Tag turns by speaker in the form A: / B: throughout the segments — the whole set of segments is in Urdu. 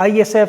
A: ISF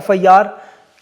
A: FIR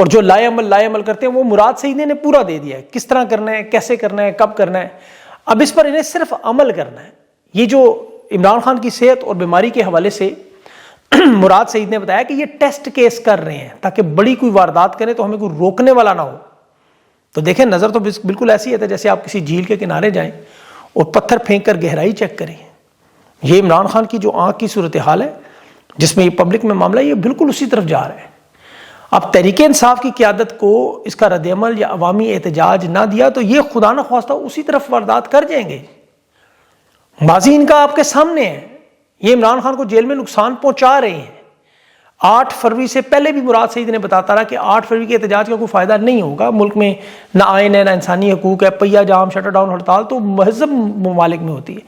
A: اور جو لائے عمل کرتے ہیں وہ مراد سعید نے پورا دے دیا ہے، کس طرح کرنا ہے، کیسے کرنا ہے، کب کرنا ہے. اب اس پر انہیں صرف عمل کرنا ہے. یہ جو عمران خان کی صحت اور بیماری کے حوالے سے مراد سعید نے بتایا کہ یہ ٹیسٹ کیس کر رہے ہیں تاکہ بڑی کوئی واردات کریں تو ہمیں کوئی روکنے والا نہ ہو. تو دیکھیں نظر تو بالکل ایسی ہے جیسے آپ کسی جھیل کے کنارے جائیں اور پتھر پھینک کر گہرائی چیک کریں. یہ عمران خان کی جو آنکھ کی صورتحال ہے جس میں یہ پبلک میں معاملہ ہے، یہ بالکل اسی طرف جا رہا ہے. اب تحریک انصاف کی قیادت کو اس کا رد عمل یا عوامی احتجاج نہ دیا تو یہ خدا نہ خواستہ اسی طرف واردات کر جائیں گے. ماضی ان کا آپ کے سامنے ہے. یہ عمران خان کو جیل میں نقصان پہنچا رہے ہیں. 8 فروری سے پہلے بھی مراد سعید نے بتاتا رہا کہ 8 فروری کے احتجاج کا کوئی فائدہ نہیں ہوگا. ملک میں نہ آئین ہے، نہ انسانی حقوق ہے. پہیا جام، شٹر ڈاؤن، ہڑتال تو مہذب ممالک میں ہوتی ہے،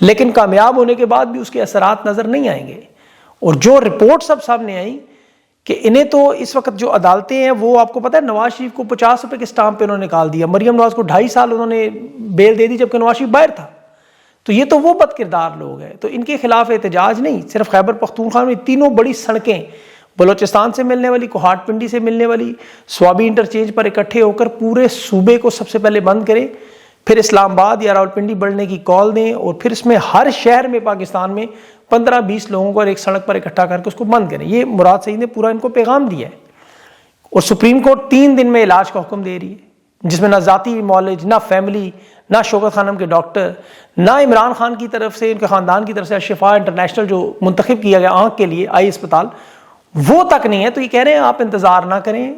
A: لیکن کامیاب ہونے کے بعد بھی اس کے اثرات نظر نہیں آئیں گے. اور جو رپورٹ سب سامنے آئی کہ انہیں تو اس وقت جو عدالتیں ہیں وہ آپ کو پتہ ہے نواز شریف کو 50 روپے کے اسٹامپ پہ انہوں نے نکال دیا. مریم نواز کو 2.5 سال انہوں نے بیل دے دی جبکہ نواز شریف باہر تھا. تو یہ تو وہ بد کردار لوگ ہیں. تو ان کے خلاف احتجاج نہیں، صرف خیبر پختونخوا میں 3 بڑی سڑکیں، بلوچستان سے ملنے والی، کوہاٹ پنڈی سے ملنے والی، سوابی انٹرچینج پر اکٹھے ہو کر پورے صوبے کو سب سے پہلے بند کریں، پھر اسلام آباد یا راولپنڈی بڑھنے کی کال دیں، اور پھر اس میں ہر شہر میں پاکستان میں 15-20 لوگوں کو ایک سڑک پر اکٹھا کر کے اس کو بند کریں. یہ مراد سعید نے پورا ان کو پیغام دیا ہے. اور سپریم کورٹ 3 دن میں علاج کا حکم دے رہی ہے جس میں نہ ذاتی معالج، نہ فیملی، نہ شوکت خانم کے ڈاکٹر، نہ عمران خان کی طرف سے، ان کے خاندان کی طرف سے شفا انٹرنیشنل جو منتخب کیا گیا آنکھ کے لیے آئی اسپتال، وہ تک نہیں ہے. تو یہ کہہ رہے ہیں آپ انتظار نہ کریں،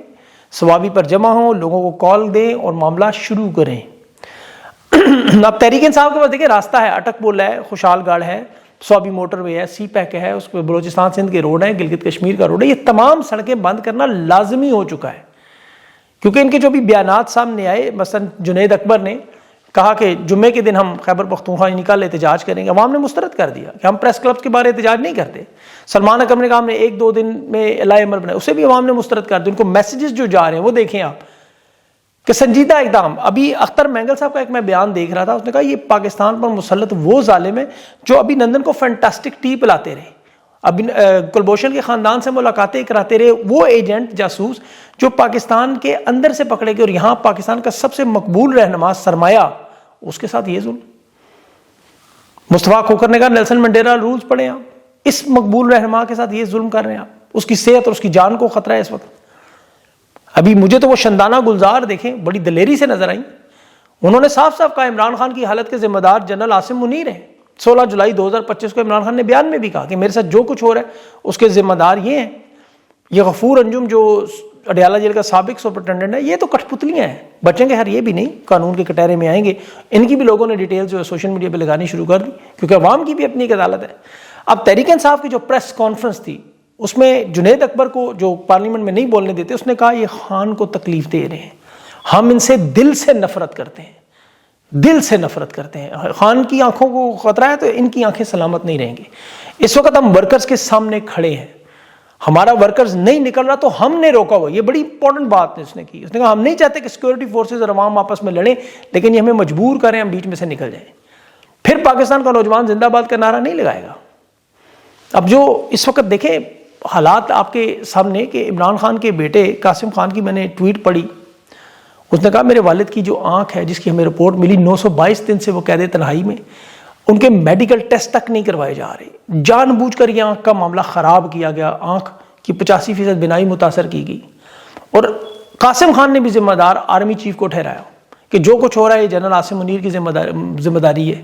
A: ثوابی پر جمع ہوں، لوگوں کو کال دیں اور معاملہ شروع کریں. اب تحریک انصاف کے پاس دیکھیں راستہ ہے، اٹک پل ہے، خوشحال گڑھ ہے، سوابی موٹر وے ہے، سی پیک ہے، اس پہ بلوچستان سندھ کے روڈ ہیں، گلگت کشمیر کا روڈ ہے. یہ تمام سڑکیں بند کرنا لازمی ہو چکا ہے کیونکہ ان کے جو بھی بیانات سامنے آئے، مثلا جنید اکبر نے کہا کہ جمعے کے دن ہم خیبر پختونخوا نکال احتجاج کریں گے. عوام نے مسترد کر دیا کہ ہم پریس کلبز کے بارے احتجاج نہیں کرتے. سلمان اکرم نے کہا ہم نے 1-2 دن میں اعلان عمل بنایا، اسے بھی عوام نے مسترد کر دیا. ان کو میسیجز جو جا رہے ہیں وہ دیکھیں آپ کہ سنجیدہ اقدام. ابھی اختر مینگل صاحب کا ایک میں بیان دیکھ رہا تھا، اس نے کہا یہ پاکستان پر مسلط وہ ظالم ہے جو ابھی نندن کو فینٹاسٹک ٹی پلاتے رہے، ابھی کلبھوشن کے خاندان سے ملاقاتیں کراتے رہے، وہ ایجنٹ جاسوس جو پاکستان کے اندر سے پکڑے گئے، اور یہاں پاکستان کا سب سے مقبول رہنما سرمایہ، اس کے ساتھ یہ ظلم. مصطفیٰ کھوکھر نے کہا نیلسن منڈیلا رولز پڑھیں آپ، اس مقبول رہنما کے ساتھ یہ ظلم کر رہے ہیں آپ. اس کی صحت اور اس کی جان کو خطرہ ہے اس وقت. ابھی مجھے تو وہ شندانہ گلزار دیکھیں بڑی دلیری سے نظر آئیں. انہوں نے صاف صاف کہا عمران خان کی حالت کے ذمہ دار جنرل عاصم منیر ہیں. 16 جولائی 2025 کو عمران خان نے بیان میں بھی کہا کہ میرے ساتھ جو کچھ ہو رہا ہے اس کے ذمہ دار یہ ہیں. یہ غفور انجم جو اڈیالہ جیل کا سابق سپرنٹینڈنٹ ہے، یہ تو کٹھ پتلیاں ہیں، بچیں گے. یہ بھی نہیں قانون کے کٹہرے میں آئیں گے. ان کی بھی لوگوں نے ڈیٹیل جو ہے سوشل میڈیا پہ لگانی شروع کر دی کیونکہ عوام کی بھی اپنی ایک عدالت ہے. اب تحریک انصاف کی جو پریس کانفرنس تھی اس میں جنید اکبر کو جو پارلیمنٹ میں نہیں بولنے دیتے، اس نے کہا یہ خان کو تکلیف دے رہے ہیں، ہم ان سے دل سے نفرت کرتے ہیں، دل سے نفرت کرتے ہیں. خان کی آنکھوں کو خطرہ ہے تو ان کی آنکھیں سلامت نہیں رہیں گی. اس وقت ہم ورکرز کے سامنے کھڑے ہیں، ہمارا ورکرز نہیں نکل رہا تو ہم نے روکا ہوا. یہ بڑی امپورٹنٹ بات اس نے کی. اس نے کہا ہم نہیں چاہتے کہ سیکورٹی فورسز اور عوام آپس میں لڑیں، لیکن یہ ہمیں مجبور کریں ہم بیچ میں سے نکل جائیں. پھر پاکستان کا نوجوان زندہ باد کا نعرہ نہیں لگائے گا. اب جو اس وقت دیکھیں حالات آپ کے سامنے کہ عمران خان کے بیٹے قاسم خان کی میں نے ٹویٹ پڑھی. اس نے کہا میرے والد کی جو آنکھ ہے جس کی ہمیں رپورٹ ملی 922 دن سے وہ قید تنہائی میں، ان کے میڈیکل ٹیسٹ تک نہیں کروائے جا رہے. جان بوجھ کر یہ آنکھ کا معاملہ خراب کیا گیا، آنکھ کی 85% بینائی متاثر کی گئی. اور قاسم خان نے بھی ذمہ دار آرمی چیف کو ٹھہرایا کہ جو کچھ ہو رہا ہے یہ جنرل عاصم منیر کی ذمہ داری ہے.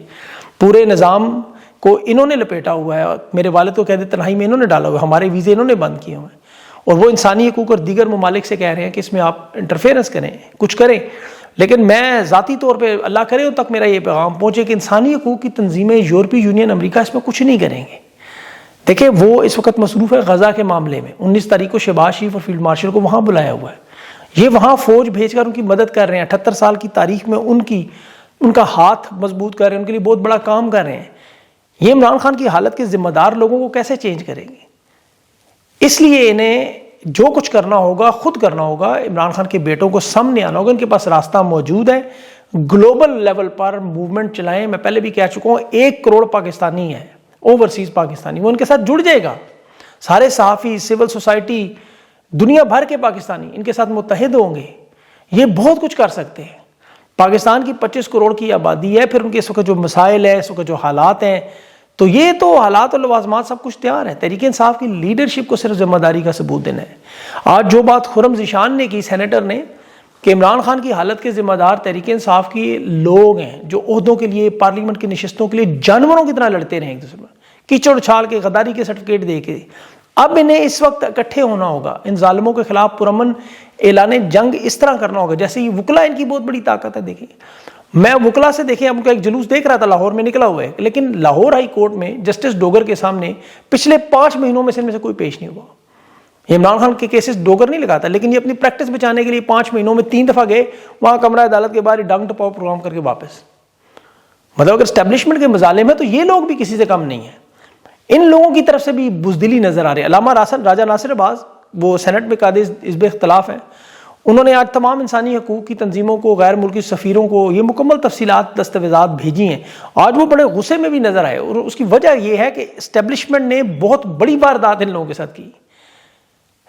A: پورے نظام کو انہوں نے لپیٹا ہوا ہے، میرے والد کو قید تنہائی میں انہوں نے ڈالا ہوا ہے، ہمارے ویزے انہوں نے بند کیے ہوئے ہیں. اور وہ انسانی حقوق اور دیگر ممالک سے کہہ رہے ہیں کہ اس میں آپ انٹرفیئرنس کریں، کچھ کریں. لیکن میں ذاتی طور پہ اللہ کرے ان تک میرا یہ پیغام پہنچے کہ انسانی حقوق کی تنظیمیں، یورپی یونین، امریکہ اس میں کچھ نہیں کریں گے. دیکھیں وہ اس وقت مصروف ہے غزہ کے معاملے میں. 19 تاریخ کو شہباز شریف اور فیلڈ مارشل کو وہاں بلایا ہوا ہے. یہ وہاں فوج بھیج کر ان کی مدد کر رہے ہیں. 78 سال کی تاریخ میں ان کا ہاتھ مضبوط کر رہے ہیں، ان کے لیے بہت بڑا کام کر رہے ہیں. یہ عمران خان کی حالت کے ذمہ دار لوگوں کو کیسے چینج کریں گے؟ اس لیے انہیں جو کچھ کرنا ہوگا خود کرنا ہوگا. عمران خان کے بیٹوں کو سامنے آنا ہوگا. ان کے پاس راستہ موجود ہے. گلوبل لیول پر موومنٹ چلائیں. میں پہلے بھی کہہ چکا ہوں 1 کروڑ پاکستانی ہے، اوورسیز پاکستانی، وہ ان کے ساتھ جڑ جائے گا. سارے صحافی، سول سوسائٹی، دنیا بھر کے پاکستانی ان کے ساتھ متحد ہوں گے، یہ بہت کچھ کر سکتے ہیں۔ پاکستان کی 25 کروڑ کی آبادی ہے، پھر ان کے اس وقت جو مسائل ہیں، اس وقت جو حالات ہیں، تو یہ تو حالات اور لوازمات سب کچھ تیار ہے۔ تحریک انصاف کی لیڈرشپ کو صرف ذمہ داری کا ثبوت دینا ہے۔ آج جو بات خرم ذیشان نے کی، سینیٹر نے، کہ عمران خان کی حالت کے ذمہ دار تحریک انصاف کے لوگ ہیں جو عہدوں کے لیے، پارلیمنٹ کی نشستوں کے لیے جانوروں کی طرح لڑتے رہے ایک دوسرے میں، کیچڑ اچھال کے، غداری کے سرٹیفکیٹ دے کے۔ اب انہیں اس وقت اکٹھے ہونا ہوگا، ان ظالموں کے خلاف پرامن اعلان جنگ اس طرح کرنا ہوگا جیسے یہ وکلا ان کی بہت بڑی طاقت ہے۔ دیکھیں، میں وکلا سے دیکھیں، اب ان کا ایک جلوس دیکھ رہا تھا، لاہور میں نکلا ہوا ہے، لیکن لاہور ہائی کورٹ میں جسٹس ڈوگر کے سامنے پچھلے 5 مہینوں میں سے ان میں سے کوئی پیش نہیں ہوا۔ یہ عمران خان کے کیسز ڈوگر نہیں لگاتا، لیکن یہ اپنی پریکٹس بچانے کے لیے 5 مہینوں میں 3 دفعہ گئے وہاں کمرہ عدالت کے باہر ڈنگ ٹپاؤ پروگرام کر کے واپس۔ مطلب اگر اسٹیبلشمنٹ کے مظالم ہیں تو یہ لوگ بھی کسی سے کم نہیں ہیں۔ ان لوگوں کی طرف سے بھی بزدلی نظر آ رہی ہے۔ علامہ راجہ ناصر عباس، وہ سینٹ میں قاضی حزب اختلاف ہیں، انہوں نے آج تمام انسانی حقوق کی تنظیموں کو، غیر ملکی سفیروں کو یہ مکمل تفصیلات، دستاویزات بھیجی ہیں۔ آج وہ بڑے غصے میں بھی نظر آئے، اور اس کی وجہ یہ ہے کہ اسٹیبلشمنٹ نے بہت بڑی واردات ان لوگوں کے ساتھ کی۔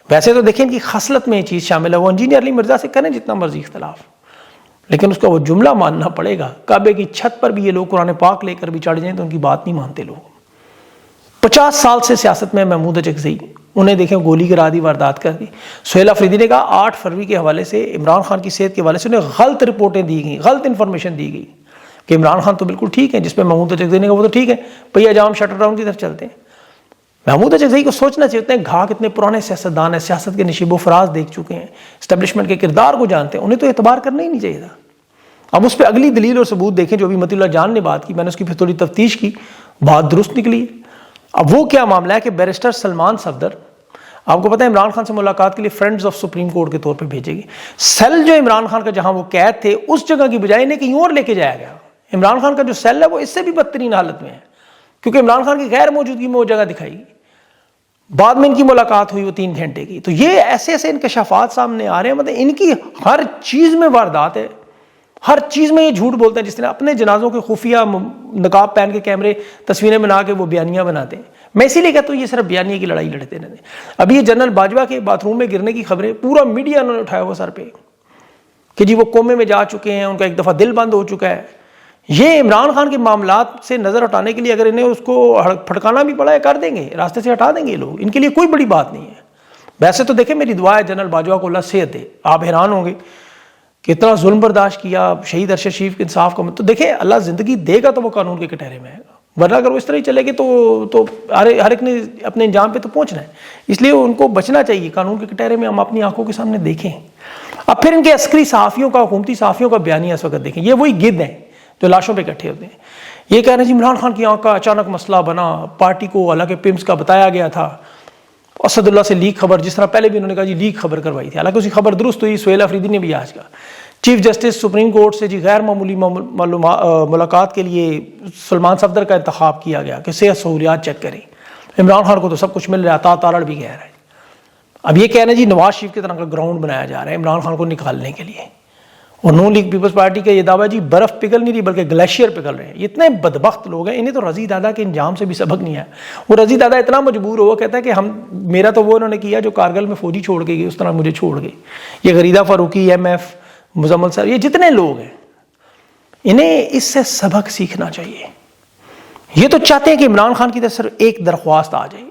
A: ویسے تو دیکھیں ان کی خصلت میں یہ چیز شامل ہے، وہ انجینئر علی مرزا سے کریں جتنا مرضی اختلاف، لیکن اس کا وہ جملہ ماننا پڑے گا۔ کعبے کی چھت پر بھی یہ لوگ قرآن پاک لے کر بھی چڑھ جائیں تو ان کی بات نہیں مانتے لوگ۔ 50 سال سے سیاست میں محمود اچکزئی، انہیں دیکھیں گولی کرا دی، واردات کر دی۔ سہیل افریدی نے کہا 8 فروری کے حوالے سے، عمران خان کی صحت کے حوالے سے انہیں غلط رپورٹیں دی گئیں، غلط انفارمیشن دی گئی کہ عمران خان تو بالکل ٹھیک ہے، جس پہ محمود اچکزئی نے کہا وہ تو ٹھیک ہے، پہیا جام شٹر ڈاؤن کی طرف چلتے ہیں۔ محمود اچکزئی کو سوچنا چاہتے ہیں، گھا کتنے پرانے سیاستدان ہیں، سیاست کے نشیب و فراز دیکھ چکے ہیں، اسٹیبلشمنٹ کے کردار کو جانتے ہیں، انہیں تو اعتبار کرنا ہی نہیں چاہیے تھا۔ اب اس پہ اگلی دلیل اور ثبوت دیکھیں جو ابھی متی اللہ جان نے بات کی، میں نے اس کی پھر تھوڑی تفتیش کی، بات درست نکلی ہے۔ اب وہ کیا معاملہ ہے کہ بیرسٹر سلمان صفدر، آپ کو پتہ ہے عمران خان سے ملاقات کے لیے فرینڈز آف سپریم کورٹ کے طور پہ بھیجے گی۔ سیل جو عمران خان کا جہاں وہ قید تھے، اس جگہ کی بجائے انہیں کہیں اور لے کے جایا گیا۔ عمران خان کا جو سیل ہے وہ اس سے بھی بدترین حالت میں ہے، کیونکہ عمران خان کی غیر موجودگی میں وہ جگہ دکھائی گئی۔ بعد میں ان کی ملاقات ہوئی وہ 3 گھنٹے کی۔ تو یہ ایسے ایسے انکشافات سامنے آ رہے ہیں، مطلب ان کی ہر چیز میں واردات ہے، ہر چیز میں یہ جھوٹ بولتے ہیں۔ جس طرح اپنے جنازوں کے خفیہ نقاب پہن کے کیمرے تصویریں بنا کے وہ بیانیاں بناتے ہیں۔ میں اسی لیے کہتا ہوں یہ صرف بیانیے کی لڑائی لڑتے رہتے ہیں۔ ابھی یہ جنرل باجوہ کے باتھ روم میں گرنے کی خبریں پورا میڈیا انہوں نے اٹھایا ہوا سر پہ کہ جی وہ کومے میں جا چکے ہیں، ان کا ایک دفعہ دل بند ہو چکا ہے۔ یہ عمران خان کے معاملات سے نظر ہٹانے کے لیے اگر انہیں اس کو پھٹکانا بھی پڑا ہے کر دیں گے، راستے سے ہٹا دیں گے لوگ، ان کے لیے کوئی بڑی بات نہیں ہے۔ ویسے تو دیکھیں میری دعا ہے جنرل باجوہ کو اللہ صحت دے، آپ حیران ہوں گے کہ اتنا ظلم برداشت کیا، شہید ارشد شریف کے انصاف کا تو دیکھیں اللہ زندگی دے گا تو وہ قانون کے کٹہرے میں آئے گا، ورنہ اگر وہ اس طرح ہی چلے گی تو ہر ایک نے اپنے انجام پہ تو پہنچنا ہے۔ اس لیے ان کو بچنا چاہیے، قانون کے کٹہرے میں ہم اپنی آنکھوں کے سامنے دیکھیں۔ اب پھر ان کے عسکری صحافیوں کا، حکومتی صحافیوں کا بیانیہ اس وقت دیکھیں، یہ وہی گدھ ہیں جو لاشوں پہ اکٹھے ہوتے ہیں۔ یہ کہہ رہے ہیں جی عمران خان کی آنکھ کا اچانک مسئلہ بنا، پارٹی کو حالانکہ پمس کا بتایا گیا تھا، اسد اللہ سے لیک خبر، جس طرح پہلے بھی انہوں نے کہا جی لیک خبر کروائی تھی، حالانکہ اسی خبر درست ہوئی۔ سہیل افریدی نے بھی آج کہا چیف جسٹس سپریم کورٹ سے جی غیر معمولی ملاقات کے لیے سلمان صفدر کا انتخاب کیا گیا کہ صحت سہولیات چیک کریں۔ عمران خان کو تو سب کچھ مل رہا ہے، تارڑ بھی کہہ رہا ہے۔ اب یہ کہہ رہے ہیں جی نواز شریف کی طرح کا گراؤنڈ بنایا جا رہا ہے عمران خان کو نکالنے کے لیے، اور نون لیگ پیپلز پارٹی کا یہ دعویٰ جی برف پگھل نہیں رہی بلکہ گلیشیئر پگھل رہے ہیں۔ یہ اتنے بدبخت لوگ ہیں، انہیں تو رضی دادا کے انجام سے بھی سبق نہیں ہے۔ وہ رضی دادا اتنا مجبور ہوا کہتا ہے کہ میرا تو وہ انہوں نے کیا جو کارگل میں فوجی چھوڑ کے گئے، اس طرح مجھے چھوڑ گئے۔ یہ غریدہ فاروقی، ایم ایف، مزمل صاحب، یہ جتنے لوگ ہیں انہیں اس سے سبق سیکھنا چاہیے۔ یہ تو چاہتے ہیں کہ عمران خان کی طرف صرف ایک درخواست آ جائے،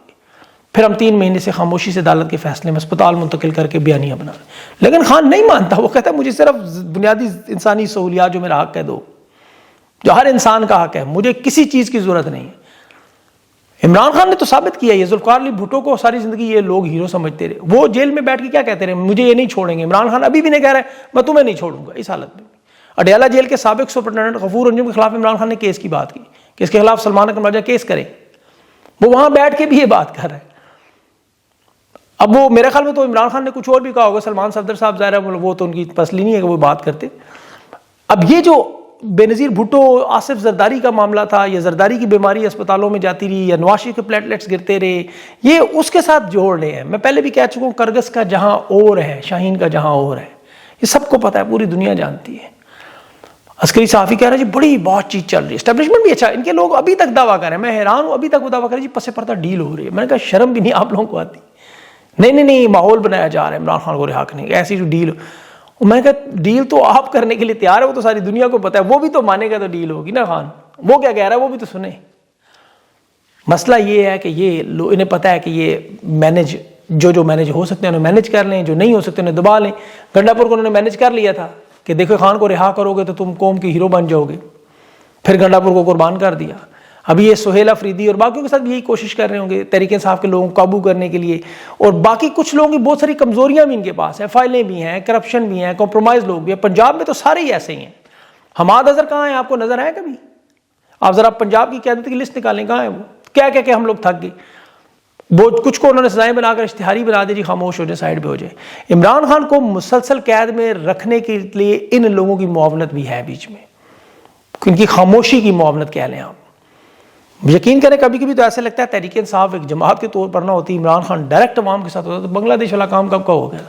A: پھر ہم 3 مہینے سے خاموشی سے عدالت کے فیصلے میں اسپتال منتقل کر کے بیانیہ بنا رہے ہیں۔ لیکن خان نہیں مانتا، وہ کہتا ہے مجھے صرف بنیادی انسانی سہولیات جو میرا حق ہے دو، جو ہر انسان کا حق ہے، مجھے کسی چیز کی ضرورت نہیں ہے۔ عمران خان نے تو ثابت کیا، یہ ذوالفقار علی بھٹو کو ساری زندگی یہ لوگ ہیرو سمجھتے رہے، وہ جیل میں بیٹھ کے کیا کہتے رہے، مجھے یہ نہیں چھوڑیں گے۔ عمران خان ابھی بھی نہیں کہہ رہا ہے میں تمہیں نہیں چھوڑوں گا اس حالت میں۔ اڈیالہ جیل کے سابق سپرنٹینڈنٹ غفور انجم کے خلاف عمران خان نے کیس کی بات کی کہ اس کے خلاف سلمان اکرم راجہ کیس کرے، وہ وہاں بیٹھ کے بھی یہ بات کر رہا ہے۔ اب وہ میرے خیال میں تو عمران خان نے کچھ اور بھی کہا ہوگا، سلمان صفدر صاحب ظاہر ہے وہ تو ان کی پسلی نہیں ہے کہ وہ بات کرتے۔ اب یہ جو بے نظیر بھٹو آصف زرداری کا معاملہ تھا، یا زرداری کی بیماری اسپتالوں میں جاتی رہی، یا نواز شریف کے پلیٹلیٹس گرتے رہے، یہ اس کے ساتھ جوڑ رہے ہیں۔ میں پہلے بھی کہہ چکا ہوں کرگس کا جہاں اور ہے، شاہین کا جہاں اور ہے، یہ سب کو پتہ ہے، پوری دنیا جانتی ہے۔ عسکری صحافی کہہ رہے ہیں جی بڑی بات چیز چل رہی ہے، اسٹیبلشمنٹ بھی اچھا، ان کے لوگ ابھی تک دعویٰ کر رہے ہیں، میں حیران ہوں ابھی تک وہ دعویٰ کر رہے ہیں جی پس پردہ ڈیل ہو رہی ہے۔ میں نے کہا شرم بھی نہیں آپ لوگوں کو آتی؟ نہیں ماحول بنایا جا رہا ہے عمران خان کو رہا کرنے کی، ایسی جو ڈیل. میں کہا ڈیل تو آپ کرنے کے لیے تیار ہے، وہ تو ساری دنیا کو پتا ہے، وہ بھی تو مانے گا تو ڈیل ہوگی نا. خان وہ کیا کہہ رہا ہے وہ بھی تو سنیں. مسئلہ یہ ہے کہ یہ انہیں پتا ہے کہ یہ مینج جو مینج ہو سکتے ہیں انہیں مینج کر لیں، جو نہیں ہو سکتے انہیں دبا لیں. گنڈا پور کو انہوں نے مینج کر لیا تھا کہ دیکھو خان کو رہا کرو گے تو تم قوم کے ہیرو بن جاؤ گے، پھر گنڈا پور کو قربان کر دیا. ابھی یہ سہیل افریدی اور باقیوں کے ساتھ یہی کوشش کر رہے ہوں گے تحریک انصاف کے لوگوں کو قابو کرنے کے لیے. اور باقی کچھ لوگوں کی بہت ساری کمزوریاں بھی ان کے پاس ہیں، فائلیں بھی ہیں، کرپشن بھی ہیں، کمپرومائز لوگ بھی ہیں. پنجاب میں تو سارے ہی ایسے ہی ہیں. حماد اظہر کہاں ہیں؟ آپ کو نظر آئے کبھی؟ آپ ذرا پنجاب کی قیادت کی لسٹ نکالیں، کہاں ہے وہ؟ کیا کہ ہم لوگ تھک گئے. وہ کچھ کو انہوں نے سزائیں بنا کر اشتہاری بنا دی، جی خاموش ہو جائے، سائڈ پہ ہو جائے. عمران خان کو مسلسل قید میں رکھنے کے لیے ان لوگوں کی معاونت بھی ہے بیچ میں، ان کی خاموشی کی معاونت کہہ لیں آپ. یقین کریں کبھی کبھی تو ایسے لگتا ہے تحریک انصاف ایک جماعت کے طور پر نہ ہوتی، عمران خان ڈائریکٹ عوام کے ساتھ ہوتا تو بنگلہ دیش والا کام کب کا ہو گیا.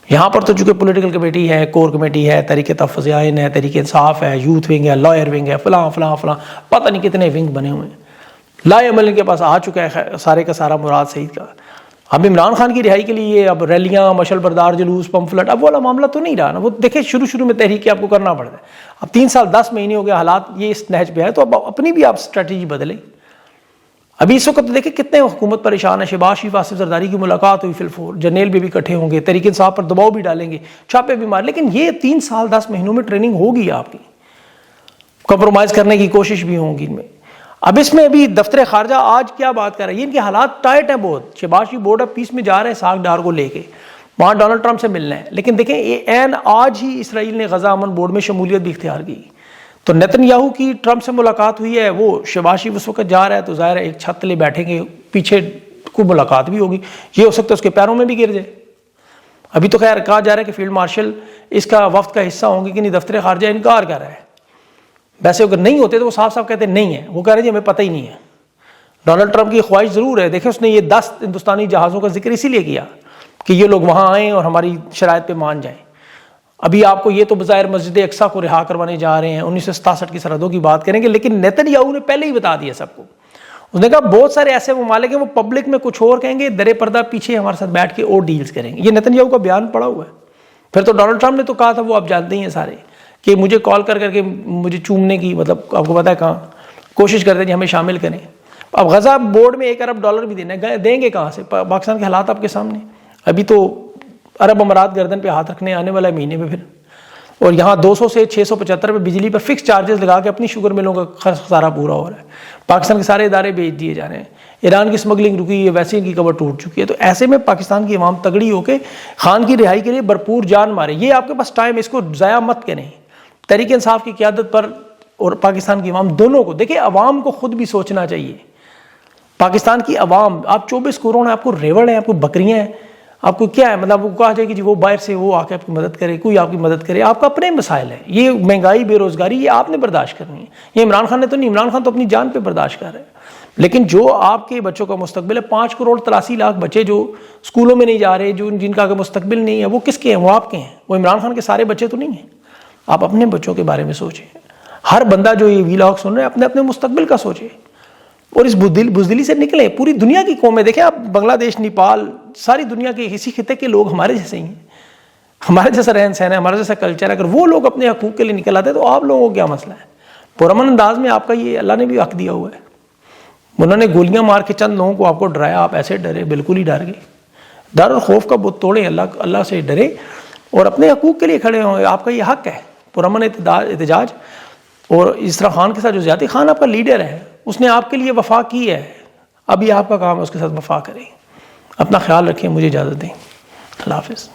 A: یہاں پر تو چونکہ پولیٹیکل کمیٹی ہے، کور کمیٹی ہے، تحریک تحفظ عین ہے، تحریک انصاف ہے، یوتھ ونگ ہے، لائر ونگ ہے، فلاں فلاں فلاں پتہ نہیں کتنے ونگ بنے ہوئے ہیں. لا عمل کے پاس آ چکا ہے سارے کا سارا مراد سعید کا. اب عمران خان کی رہائی کے لیے اب ریلیاں، مشل بردار جلوس، پمفلٹ، اب والا معاملہ تو نہیں رہا نا. وہ دیکھیں شروع میں تحریک آپ کو کرنا پڑتا ہے. اب 3 سال 10 مہینے ہو گئے، حالات یہ اس نہج پہ ہے تو اب اپنی بھی آپ اسٹریٹجی بدلیں. ابھی اس وقت دیکھیں کتنے حکومت پریشان ہے. شہباز شریف، آصف زرداری کی ملاقات ہوئی فل 4، جرنیل بھی اکٹھے ہوں گے، تحریک انصاف پر دباؤ بھی ڈالیں گے، چھاپے بھی مار. لیکن یہ 3 سال 10 مہینوں میں ٹریننگ ہوگی آپ کی، کمپرومائز کرنے کی کوشش بھی ہوگی ان میں. اب اس میں ابھی دفتر خارجہ آج کیا بات کر رہا ہے، ان کے حالات ٹائٹ ہیں بہت. شہباز شریف بورڈ آف پیس میں جا رہے ہیں ساگ ڈار کو لے کے، وہاں ڈونلڈ ٹرمپ سے ملنا ہے. لیکن دیکھیں این آج ہی اسرائیل نے غزہ امن بورڈ میں شمولیت بھی اختیار کی. تو نیتن یاہو کی ٹرمپ سے ملاقات ہوئی ہے، وہ شہباز شریف اس وقت جا رہا ہے تو ظاہر ہے ایک چھت لے بیٹھیں گے، پیچھے کوئی ملاقات بھی ہوگی. یہ ہو سکتا ہے اس کے پیروں میں بھی گر جائے. ابھی تو خیر کہا جا رہا ہے کہ فیلڈ مارشل اس کا وفد کا حصہ ہوں گے کہ نہیں، دفتر خارجہ انکار کر رہا ہے. ویسے اگر نہیں ہوتے تو وہ صاف کہتے ہیں نہیں ہے، وہ کہہ رہے ہیں ہمیں پتہ ہی نہیں ہے. ڈونلڈ ٹرمپ کی خواہش ضرور ہے. دیکھیں اس نے یہ 10 ہندوستانی جہازوں کا ذکر اسی لیے کیا کہ یہ لوگ وہاں آئیں اور ہماری شرائط پہ مان جائیں. ابھی آپ کو یہ تو بظاہر مسجد اقصیٰ کو رہا کروانے جا رہے ہیں، 1967 کی سرحدوں کی بات کریں گے، لیکن نیتن یاہو نے پہلے ہی بتا دیا سب کو. اس نے کہا بہت سارے ایسے ممالک ہیں وہ پبلک میں کچھ اور کہیں گے، درے پردہ پیچھے ہمارے ساتھ بیٹھ کے اور ڈیلز کریں گے. یہ نیتن یاہو کا بیان پڑا ہوا ہے. پھر تو ڈونلڈ ٹرمپ نے تو کہا تھا، وہ آپ جانتے ہی ہیں سارے، کہ مجھے کال کر کے مجھے چومنے کی، مطلب آپ کو پتا ہے کہاں کوشش کرتے ہیں ہمیں شامل کریں. اب غزہ بورڈ میں $1 ارب بھی دینا ہے، دیں گے کہاں سے؟ پاکستان کے حالات آپ کے سامنے. ابھی تو عرب امارات گردن پہ ہاتھ رکھنے آنے والا مہینے میں پھر، اور یہاں 200 سے 675 پہ بجلی پر فکس چارجز لگا کے اپنی شوگر ملوں کا خسارہ پورا ہو رہا ہے. پاکستان کے سارے ادارے بیچ دیے جا رہے ہیں. ایران کی سمگلنگ رکی ہے، ویسے ان کی کمر ٹوٹ چکی ہے. تو ایسے میں پاکستان کی عوام تگڑی ہو کے خان کی رہائی کے لیے بھرپور جان مارے. یہ آپ کے پاس ٹائم، اس کو ضائع مت کریں. تحریک انصاف کی قیادت پر اور پاکستان کی عوام دونوں کو دیکھیں، عوام کو خود بھی سوچنا چاہیے. پاکستان کی عوام، آپ 24 کروڑ ہیں، آپ کو ریوڑ ہیں، آپ کو بکریاں ہیں، آپ کو کیا ہے؟ مطلب وہ کہا جائے کہ جی وہ باہر سے وہ آ کے آپ کی مدد کرے، کوئی آپ کی مدد کرے. آپ کا اپنے مسائل ہیں. یہ مہنگائی، بے روزگاری، یہ آپ نے برداشت کرنی ہے. یہ عمران خان نے تو نہیں، عمران خان تو اپنی جان پہ برداشت کر رہے ہیں. لیکن جو آپ کے بچوں کا مستقبل ہے، 5 کروڑ 83 لاکھ بچے جو اسکولوں میں نہیں جا رہے، جو جن کا مستقبل نہیں ہے، وہ کس کے ہیں؟ وہ آپ کے ہیں. وہ عمران خان کے سارے بچے تو نہیں ہیں. آپ اپنے بچوں کے بارے میں سوچیں. ہر بندہ جو یہ ویلاگ سن رہے ہیں اپنے اپنے مستقبل کا سوچے اور اس بزدلی سے نکلیں. پوری دنیا کی قومیں دیکھیں آپ، بنگلہ دیش، نیپال، ساری دنیا کے اسی خطے کے لوگ ہمارے جیسے ہی ہیں، ہمارے جیسا رہن سہن ہے، ہمارا جیسا کلچر ہے. اگر وہ لوگ اپنے حقوق کے لیے نکل آتے ہیں تو آپ لوگوں کو کیا مسئلہ ہے؟ پرامن انداز میں آپ کا یہ اللہ نے بھی حق دیا ہوا ہے. انہوں نے گولیاں مار کے چند لوگوں کو آپ کو ڈرایا، آپ ایسے ڈرے، بالکل ہی ڈر گئے. ڈر اور خوف کا بت توڑیں، اللہ سے ڈرے اور اپنے حقوق کے لیے کھڑے ہوں. آپ کا یہ حق ہے پرامن احتجاج. اور اس طرح خان کے ساتھ جو زیادتی، خان آپ کا لیڈر ہے، اس نے آپ کے لیے وفا کی ہے. ابھی آپ کا کام ہے اس کے ساتھ وفا کریں. اپنا خیال رکھیں. مجھے اجازت دیں. اللہ حافظ.